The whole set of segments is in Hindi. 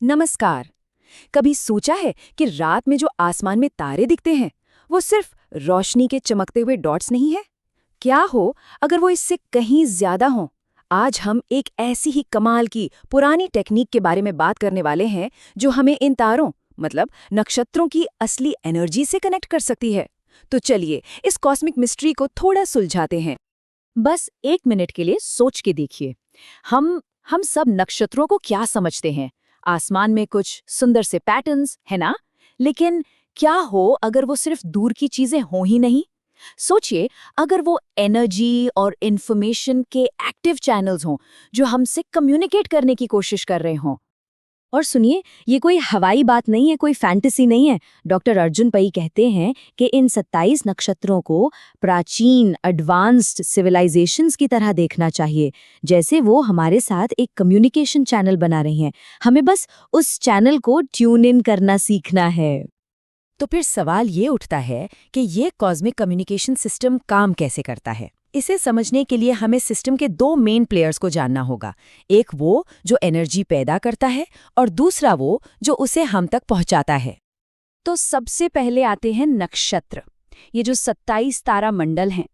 नमस्कार। कभी सोचा है कि रात में जो आसमान में तारे दिखते हैं वो सिर्फ रोशनी के चमकते हुए डॉट्स नहीं है? क्या हो अगर वो इससे कहीं ज्यादा हो? आज हम एक ऐसी ही कमाल की पुरानी टेक्निक के बारे में बात करने वाले हैं जो हमें इन तारों मतलब नक्षत्रों की असली एनर्जी से कनेक्ट कर सकती है। तो चलिए इस कॉस्मिक मिस्ट्री को थोड़ा सुलझाते हैं। बस 1 मिनट के लिए सोच के देखिए। हम सब नक्षत्रों को क्या समझते हैं? आसमान में कुछ सुंदर से पैटर्न्स है ना? लेकिन क्या हो अगर वो सिर्फ दूर की चीजें हों ही नहीं? सोचिए, अगर वो एनर्जी और इंफॉर्मेशन के एक्टिव चैनल्स हों जो हमसे कम्युनिकेट करने की कोशिश कर रहे हों। और सुनिए, ये कोई हवाई बात नहीं है, कोई फैंटेसी नहीं है। डॉक्टर अर्जुन पई कहते हैं कि इन 27 नक्षत्रों को प्राचीन एडवांस्ड सिविलाइजेशंस की तरह देखना चाहिए, जैसे वो हमारे साथ एक कम्युनिकेशन चैनल बना रही हैं। हमें बस उस चैनल को ट्यून इन करना सीखना है। तो फिर सवाल ये उठता है कि ये कॉस्मिक कम्युनिकेशन सिस्टम काम कैसे करता है। इसे समझने के लिए हमें सिस्टम के दो मेन प्लेयर्स को जानना होगा। एक वो जो एनर्जी पैदा करता है और दूसरा वो जो उसे हम तक पहुंचाता है। तो सबसे पहले आते हैं नक्षत्र। ये जो 27 तारा मंडल हैं,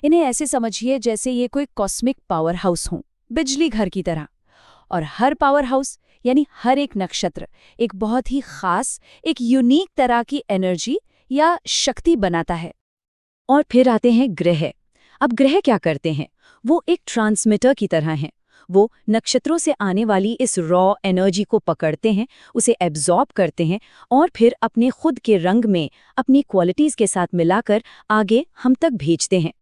इन्हें ऐसे समझिए जैसे ये कोई कॉस्मिक पावर हाउस हो, बिजली घर की तरह। और हर पावर हाउस यानी हर एक नक्षत्र एक बहुत ही खास, एक यूनिक तरह की एनर्जी या शक्ति बनाता है। और फिर आते हैं ग्रह। अब ग्रह क्या करते हैं? वो एक ट्रांसमीटर की तरह हैं। वो नक्षत्रों से आने वाली इस रॉ एनर्जी को पकड़ते हैं, उसे एब्जॉर्ब करते हैं और फिर अपने खुद के रंग में अपनी क्वालिटीज के साथ मिलाकर आगे हम तक भेजते हैं।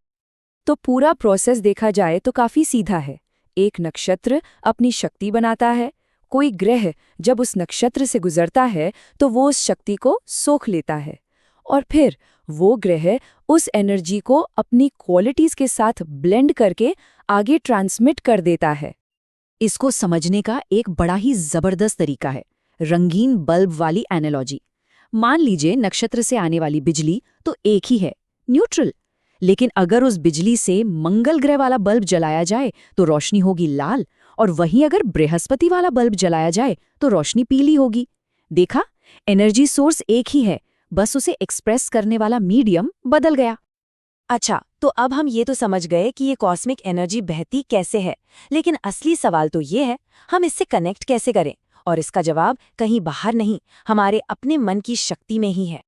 तो पूरा प्रोसेस देखा जाए तो काफी सीधा है। एक नक्षत्र अपनी शक्ति बनाता है, कोई ग्रह जब उस नक्षत्र से गुजरता है तो वो उस शक्ति को सोख लेता है और फिर वो ग्रह उस एनर्जी को अपनी क्वालिटीज के साथ ब्लेंड करके आगे ट्रांसमिट कर देता है। इसको समझने का एक बड़ा ही जबरदस्त तरीका है रंगीन बल्ब वाली एनालॉजी। मान लीजिए नक्षत्र से आने वाली बिजली तो एक ही है, न्यूट्रल। लेकिन अगर उस बिजली से मंगल ग्रह वाला बल्ब जलाया जाए तो रोशनी होगी लाल, और वहीं अगर बृहस्पति वाला बल्ब जलाया जाए तो रोशनी पीली होगी। देखा, एनर्जी सोर्स एक ही है, बस उसे एक्सप्रेस करने वाला मीडियम बदल गया। अच्छा, तो अब हम ये तो समझ गए कि ये कॉस्मिक एनर्जी बहती कैसे है, लेकिन असली सवाल तो ये है, हम इससे कनेक्ट कैसे करें? और इसका जवाब कहीं बाहर नहीं, हमारे अपने मन की शक्ति में ही है।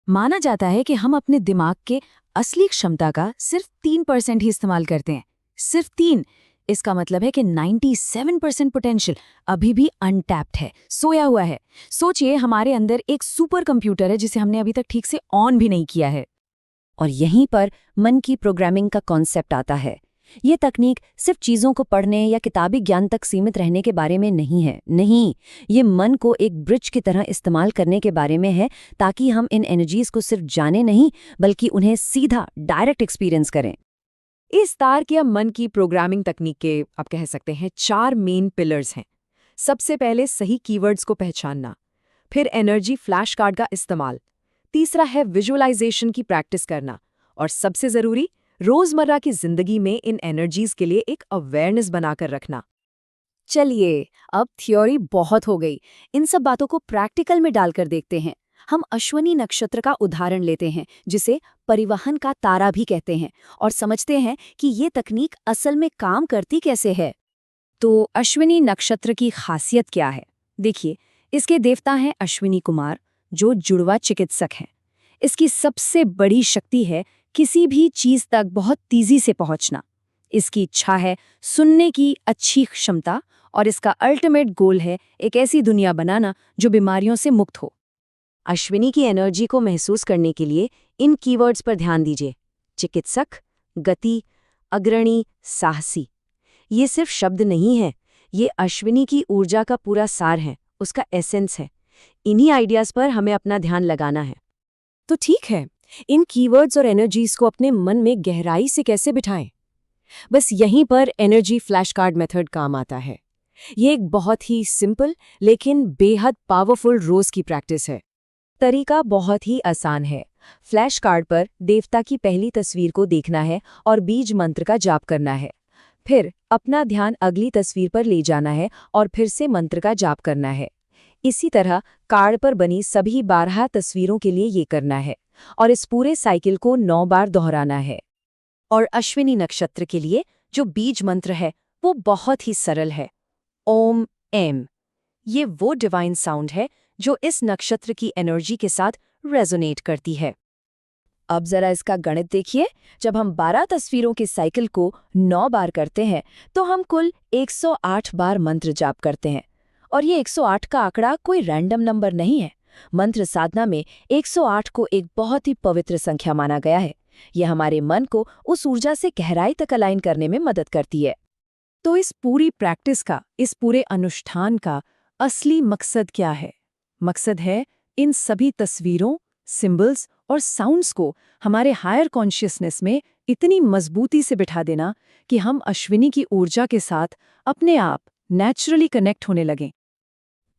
माना जाता है कि हम अपने दिमाग के असली क्षमता का सिर्फ 3% ही इस्तेमाल करते हैं। सिर्फ 3। इसका मतलब है कि 97% पोटेंशियल अभी भी अनटैप्ड है, सोया हुआ है। सोचिए, हमारे अंदर एक सुपर कंप्यूटर है जिसे हमने अभी तक ठीक से ऑन भी नहीं किया है। और यहीं पर मन की प्रोग्रामिंग का कॉन्सेप्ट आता है। ये तकनीक सिर्फ चीज़ों को पढ़ने या किताबी ज्ञान तक सीमित रहने के बारे में नहीं है। नहीं, ये मन को एक ब्रिज की तरह इस्तेमाल करने के बारे में है, ताकि हम इन एनर्जीज को सिर्फ जाने नहीं बल्कि उन्हें सीधा डायरेक्ट एक्सपीरियंस करें। इस तार्क या मन की प्रोग्रामिंग तकनीक के आप कह सकते हैं 4 मेन पिलर्स हैं। सबसे पहले सही कीवर्ड्स को पहचानना, फिर एनर्जी फ्लैश कार्ड का इस्तेमाल, तीसरा है विजुअलाइजेशन की प्रैक्टिस करना, और सबसे जरूरी रोजमर्रा की जिंदगी में इन एनर्जीज के लिए एक अवेयरनेस बनाकर रखना। चलिए, अब थ्योरी बहुत हो गई, इन सब बातों को प्रैक्टिकल में डालकर देखते हैं। हम अश्विनी नक्षत्र का उदाहरण लेते हैं, जिसे परिवहन का तारा भी कहते हैं, और समझते हैं कि ये तकनीक असल में काम करती कैसे है। तो अश्विनी नक्षत्र की खासियत क्या है? देखिए, इसके देवता हैं अश्विनी कुमार, जो जुड़वा चिकित्सक हैं। इसकी सबसे बड़ी शक्ति है किसी भी चीज तक बहुत तेजी से पहुंचना। इसकी इच्छा है सुनने की अच्छी क्षमता, और इसका अल्टीमेट गोल है एक ऐसी दुनिया बनाना जो बीमारियों से मुक्त हो। अश्विनी की एनर्जी को महसूस करने के लिए इन कीवर्ड्स पर ध्यान दीजिए। चिकित्सक, गति, अग्रणी, साहसी। ये सिर्फ शब्द नहीं है, ये अश्विनी की ऊर्जा का पूरा सार है, उसका एसेंस है। इन्हीं आइडियाज पर हमें अपना ध्यान लगाना है। तो ठीक है, इन कीवर्ड्स और एनर्जीज को अपने मन में गहराई से कैसे बिठाएं? बस यहीं पर एनर्जी फ्लैश कार्ड मेथड काम आता है। ये एक बहुत ही सिंपल लेकिन बेहद पावरफुल रोज की प्रैक्टिस है। तरीका बहुत ही आसान है। फ्लैश कार्ड पर देवता की पहली तस्वीर को देखना है और बीज मंत्र का जाप करना है। फिर अपना ध्यान अगली तस्वीर पर ले जाना है और फिर से मंत्र का जाप करना है। इसी तरह कार्ड पर बनी सभी 12 तस्वीरों के लिए ये करना है और इस पूरे साइकिल को 9 बार दोहराना है। और अश्विनी नक्षत्र के लिए जो बीज मंत्र है वो बहुत ही सरल है, ओम एम। ये वो डिवाइन साउंड है जो इस नक्षत्र की एनर्जी के साथ रेजोनेट करती है। अब जरा इसका गणित देखिए। जब हम 12 तस्वीरों की साइकिल को 9 बार करते हैं तो हम कुल 108 बार मंत्र जाप करते हैं। और ये 108 का आंकड़ा कोई रैंडम नंबर नहीं है। मंत्र साधना में 108 को एक बहुत ही पवित्र संख्या माना गया है। यह हमारे मन को उस ऊर्जा से गहराई तक अलाइन करने में मदद करती है। तो इस पूरी प्रैक्टिस का, इस पूरे अनुष्ठान का असली मकसद क्या है? मकसद है इन सभी तस्वीरों, सिंबल्स और साउंड्स को हमारे हायर कॉन्शियसनेस में इतनी मजबूती से बिठा देना कि हम अश्विनी की ऊर्जा के साथ अपने आप नेचुरली कनेक्ट होने लगें।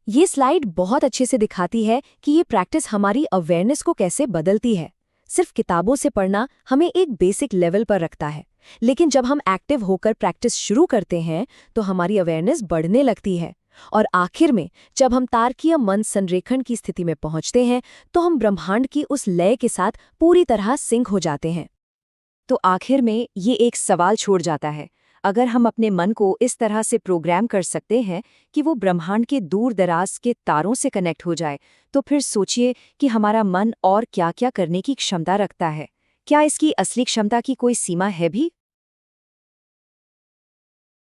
ये स्लाइड बहुत अच्छे से दिखाती है कि ये प्रैक्टिस हमारी अवेयरनेस को कैसे बदलती है। सिर्फ किताबों से पढ़ना हमें एक बेसिक लेवल पर रखता है, लेकिन जब हम एक्टिव होकर प्रैक्टिस शुरू करते हैं तो हमारी अवेयरनेस बढ़ने लगती है। और आखिर में जब हम तार्किक मन संरेखण की स्थिति में पहुंचते हैं तो हम ब्रह्मांड की उस लय के साथ पूरी तरह सिंक हो जाते हैं। तो आखिर में ये एक सवाल छोड़ जाता है, अगर हम अपने मन को इस तरह से प्रोग्राम कर सकते हैं कि वो ब्रह्मांड के दूर दराज के तारों से कनेक्ट हो जाए, तो फिर सोचिए कि हमारा मन और क्या क्या करने की क्षमता रखता है। क्या इसकी असली क्षमता की कोई सीमा है भी?